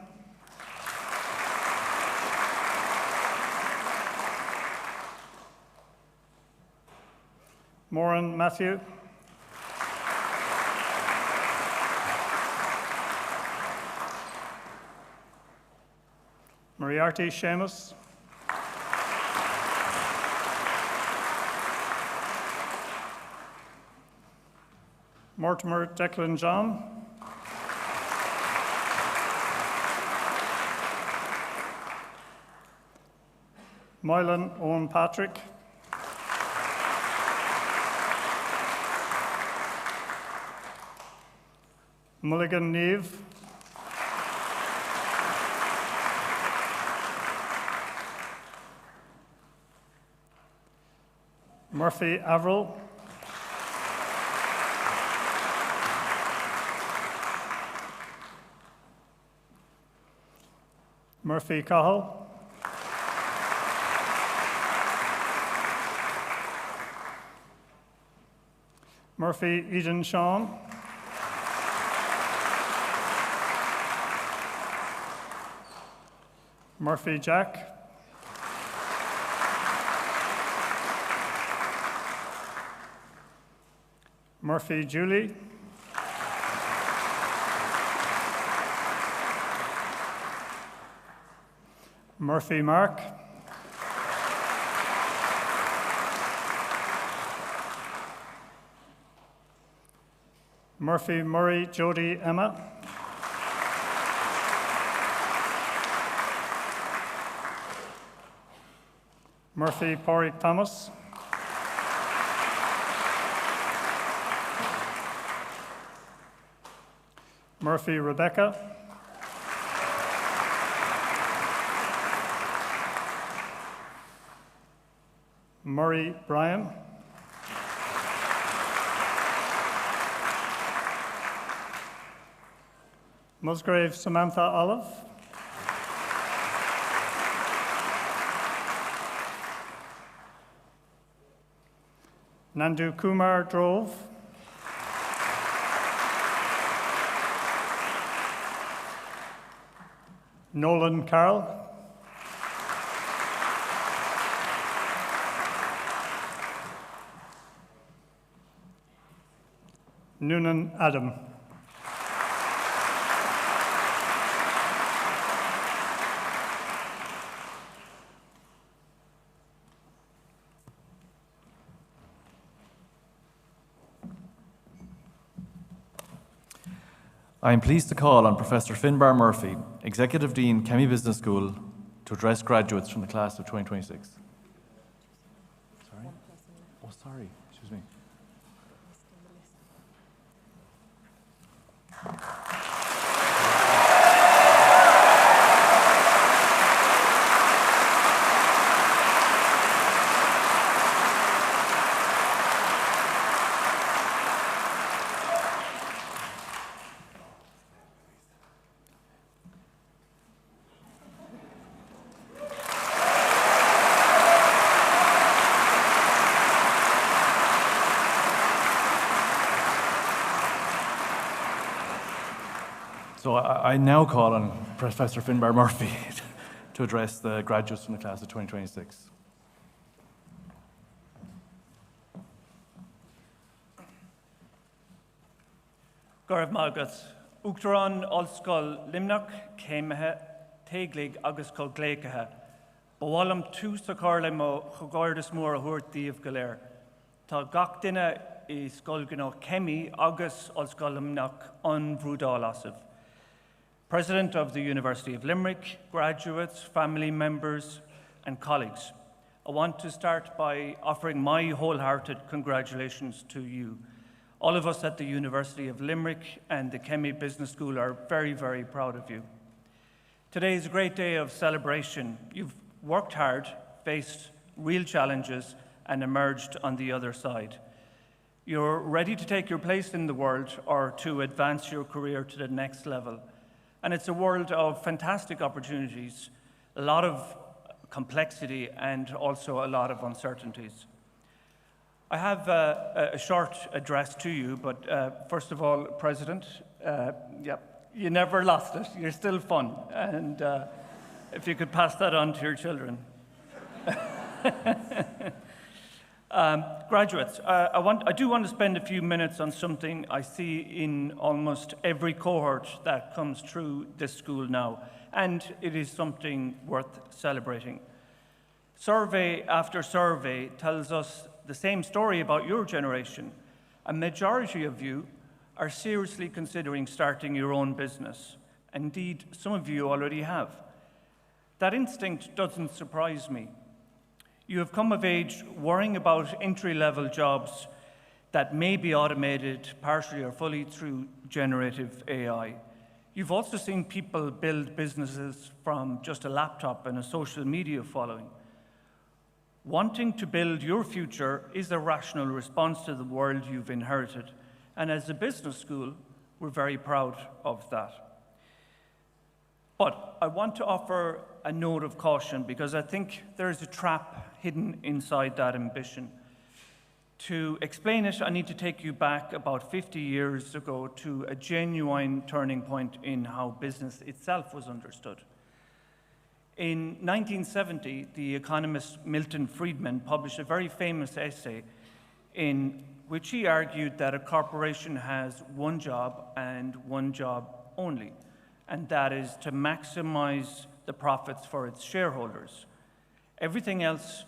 Moran Matthew, Moriarty Seamus, Mortimer Declan John, Moylan Owen Patrick, Mulligan Neve, Murphy Averill, Murphy Cahill, Murphy Eden Sean, Murphy Jack, Murphy Julie, Murphy Mark, Murphy Murray Jody Emma, Murphy Porrick Thomas, Murphy Rebecca, Murray Brian, Musgrave Samantha Olive, Nandu Kumar Drove, Nolan Carroll, Noonan Adam. I am pleased to call on Professor Finbar Murphy, Executive Dean, Kemmy Business School, to address graduates from the class of 2026. Sorry? Oh, sorry. Excuse me. So I now call on Professor Finbar Murphy to address the graduates from the class of 2026. Gorv Malgus, Uachtaráin Ollscoil Limerick, Céimethe, Teaglig agus Colgléicethe, Bawallam tú sa carla mo chogardus mór a huirt díobh go léir. Tá gach duine I scoil gná Kemmy agus ollscoilimnach an bhrúdá lasamh. President of the University of Limerick, graduates, family members, and colleagues, I want to start by offering my wholehearted congratulations to you. All of us at the University of Limerick and the Kemmy Business School are very, very proud of you. Today is a great day of celebration. You've worked hard, faced real challenges, and emerged on the other side. You're ready to take your place in the world or to advance your career to the next level. And it's a world of fantastic opportunities, a lot of complexity, and also a lot of uncertainties. I have a short address to you, but first of all, President, you never lost it. You're still fun. And if you could pass that on to your children. Graduates, I do want to spend a few minutes on something I see in almost every cohort that comes through this school now, and it is something worth celebrating. Survey after survey tells us the same story about your generation. A majority of you are seriously considering starting your own business. Indeed, some of you already have. That instinct doesn't surprise me. You have come of age worrying about entry-level jobs that may be automated partially or fully through generative AI. You've also seen people build businesses from just a laptop and a social media following. Wanting to build your future is a rational response to the world you've inherited, and as a business school, we're very proud of that. But I want to offer a note of caution because I think there's a trap hidden inside that ambition. To explain it, I need to take you back about 50 years ago to a genuine turning point in how business itself was understood. In 1970, the economist Milton Friedman published a very famous essay in which he argued that a corporation has one job and one job only, and that is to maximize the profits for its shareholders. Everything else,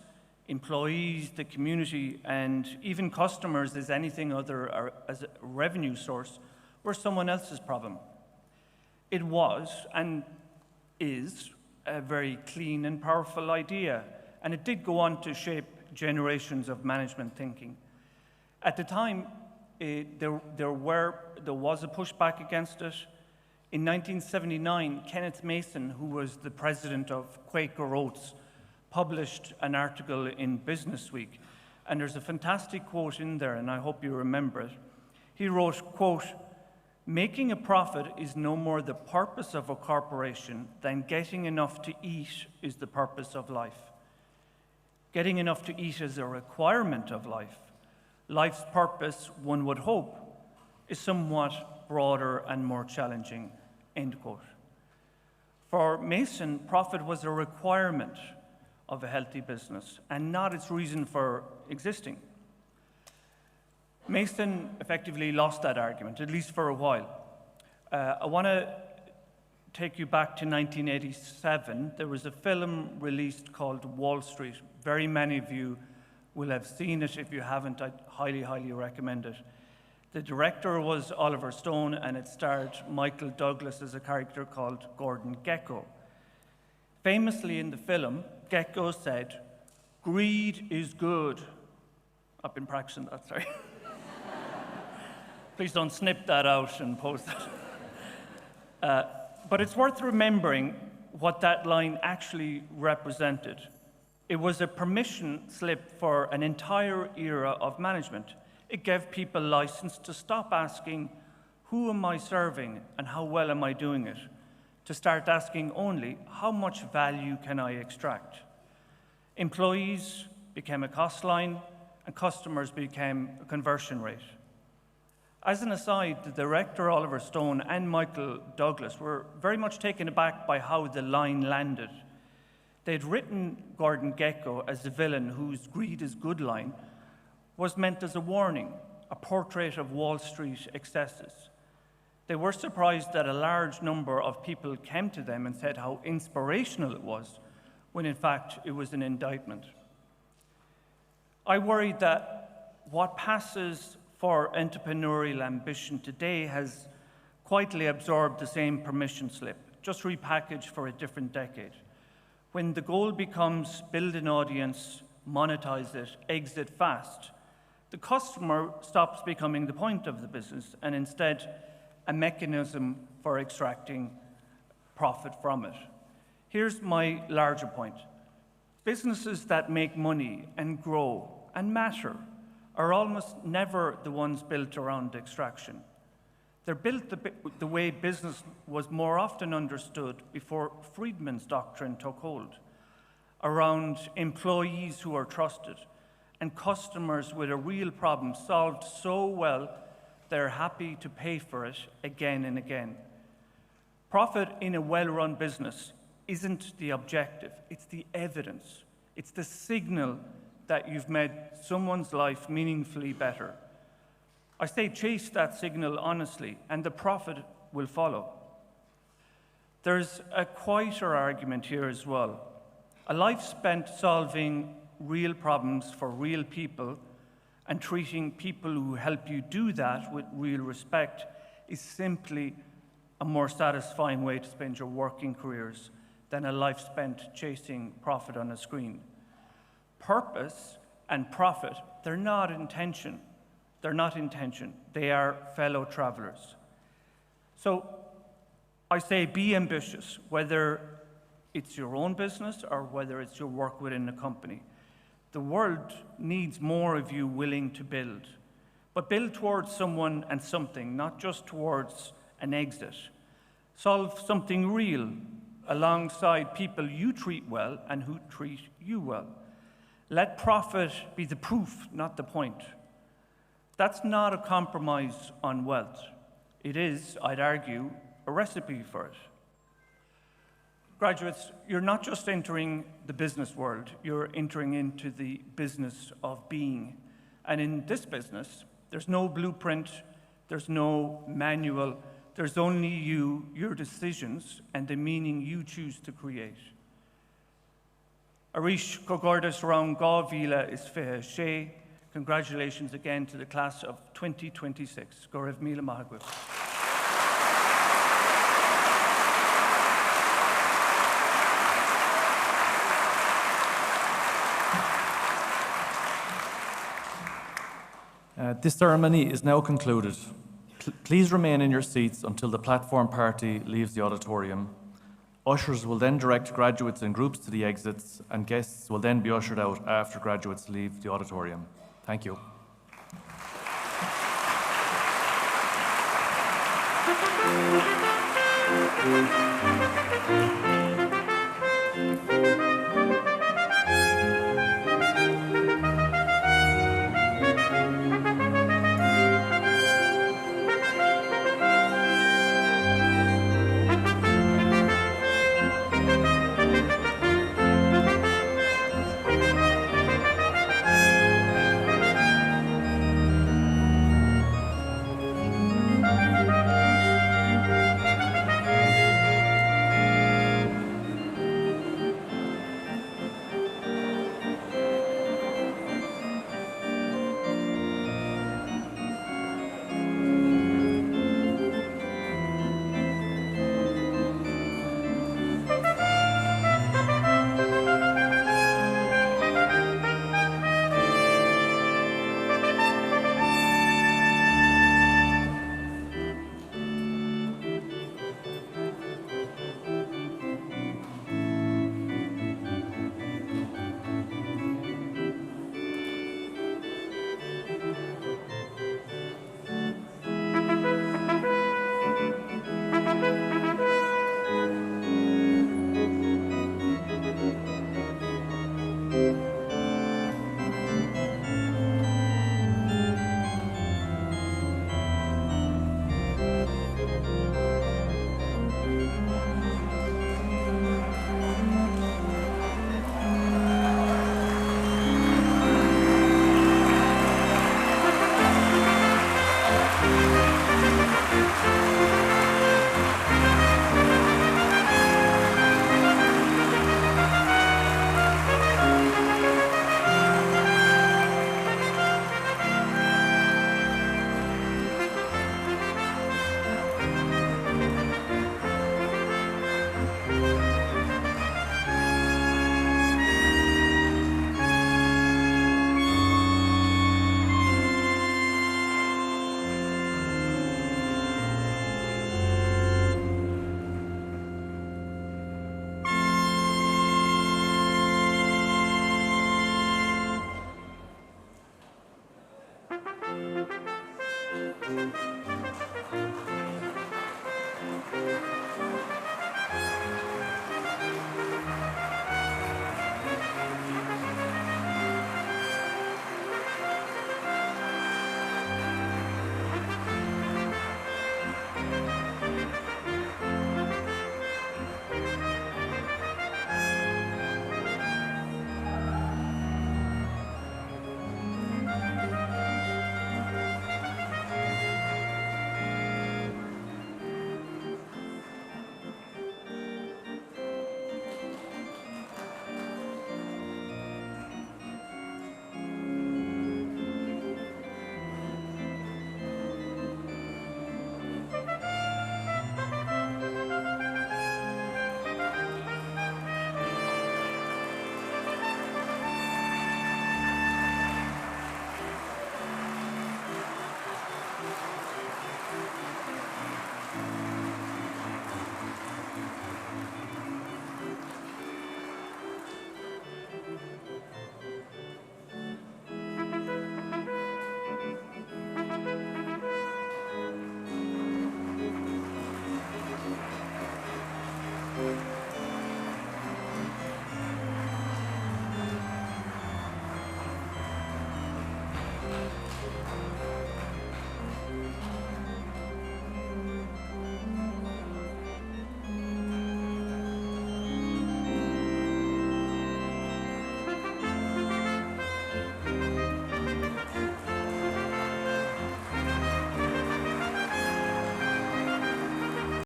employees, the community, and even customers as anything other as a revenue source, were someone else's problem. It was, and is, a very clean and powerful idea, and it did go on to shape generations of management thinking. At the time, there was a pushback against it. In 1979, Kenneth Mason, who was the president of Quaker Oats, published an article in Business Week, and there's a fantastic quote in there, and I hope you remember it. He wrote, quote, "Making a profit is no more the purpose of a corporation than getting enough to eat is the purpose of life. Getting enough to eat is a requirement of life. Life's purpose, one would hope, is somewhat broader and more challenging," end quote. For Mason, profit was a requirement of a healthy business and not its reason for existing. Mason effectively lost that argument, at least for a while. I want to take you back to 1987. There was a film released called Wall Street. Very many of you will have seen it. If you haven't, I'd highly, highly recommend it. The director was Oliver Stone, and it starred Michael Douglas as a character called Gordon Gekko. Famously in the film, Gekko said, "Greed is good." I've been practicing that, sorry. Please don't snip that out and post that. But it's worth remembering what that line actually represented. It was a permission slip for an entire era of management. It gave people license to stop asking, who am I serving and how well am I doing it? To start asking only, how much value can I extract? Employees became a cost line and customers became a conversion rate. As an aside, the director Oliver Stone and Michael Douglas were very much taken aback by how the line landed. They'd written Gordon Gekko as the villain whose greed is good line was meant as a warning, a portrait of Wall Street excesses. They were surprised that a large number of people came to them and said how inspirational it was when in fact it was an indictment. I worry that what passes for entrepreneurial ambition today has quietly absorbed the same permission slip, just repackaged for a different decade. When the goal becomes build an audience, monetize it, exit fast, the customer stops becoming the point of the business and instead a mechanism for extracting profit from it. Here's my larger point. Businesses that make money and grow and matter are almost never the ones built around extraction. They're built the way business was more often understood before Friedman's doctrine took hold, around employees who are trusted and customers with a real problem solved so well they're happy to pay for it again and again. Profit in a well-run business isn't the objective, it's the evidence. It's the signal that you've made someone's life meaningfully better. I say chase that signal honestly, and the profit will follow. There's a quieter argument here as well. A life spent solving real problems for real people and treating people who help you do that with real respect is simply a more satisfying way to spend your working careers than a life spent chasing profit on a screen. Purpose and profit, they're not intention. They're not intention. They are fellow travelers. So I say be ambitious, whether it's your own business or whether it's your work within a company. The world needs more of you willing to build, but build towards someone and something, not just towards an exit. Solve something real alongside people you treat well and who treat you well. Let profit be the proof, not the point. That's not a compromise on wealth. It is, I'd argue, a recipe for it. Graduates, you're not just entering the business world, you're entering into the business of being. And in this business, there's no blueprint, there's no manual, there's only you, your decisions, and the meaning you choose to create. Arish Cogordas Round Gavila is Fehe Shea. Congratulations again to the class of 2026. Gorev Mila Mahagwif. This ceremony is now concluded. Please remain in your seats until the platform party leaves the auditorium. Ushers will then direct graduates in groups to the exits, and guests will then be ushered out after graduates leave the auditorium. Thank you.